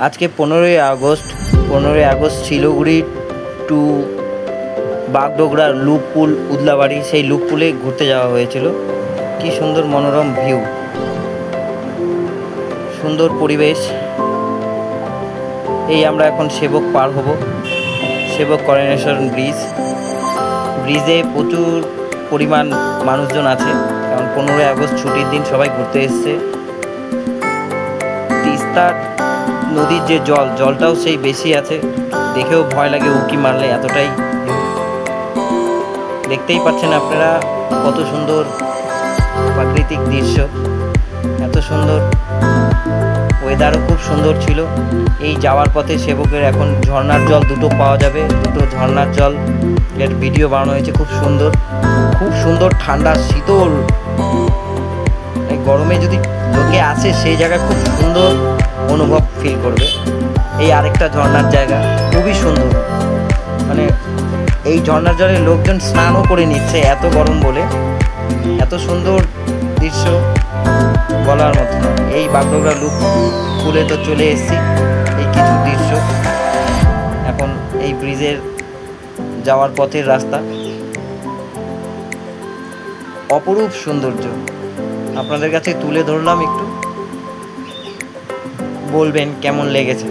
আজকে 15ই August Siliguri to Bagdogra loop পুল উদলাবাড়ি, সেই লুপ পুলে ঘুরতে যাওয়া হয়েছিল। কি সুন্দর মনোরম ভিউ, সুন্দর পরিবেশ। এই আমরা এখন সেবক পার হব, সেবক করণেশ্বর ব্রিজে প্রচুর পরিমাণ মানুষজন আছে, কারণ 15ই আগস্ট ছুটির দিন, সবাই ঘুরতে এসছে। তিস্তার নদীর যে জলটাও সেই বেশি আছে, দেখেও ভয় লাগে উঁকি মারলে, এতটাই। দেখতেই পাচ্ছেন আপনারা কত সুন্দর প্রাকৃতিক দৃশ্য, এত সুন্দর। ওয়েদারও খুব সুন্দর ছিল। এই যাওয়ার পথে সেবকের এখন ঝর্ণার জল দুটো পাওয়া যাবে, দুটো ঝর্ণার জল এর ভিডিও বানানো হয়েছে। খুব সুন্দর ঠান্ডা শীতল। গরমে যদি লোকে আসে সেই জায়গায় খুব সুন্দর অনুভব ফিল করবে। এই আরেকটা ঝর্ণার জায়গা, খুবই সুন্দর। মানে এই ঝর্ণার জলে লোকজন স্নানও করে নিচ্ছে, এত গরম বলে। এত সুন্দর দৃশ্য বলার মতো না। এই বাগডোগরা লুপ পুলে তো চলে এসেছি। এই কিছু দৃশ্য এখন এই ব্রিজের যাওয়ার পথের রাস্তা, অপরূপ সৌন্দর্য আপনাদের কাছে তুলে ধরলাম। একটু বলবেন কেমন লেগেছে।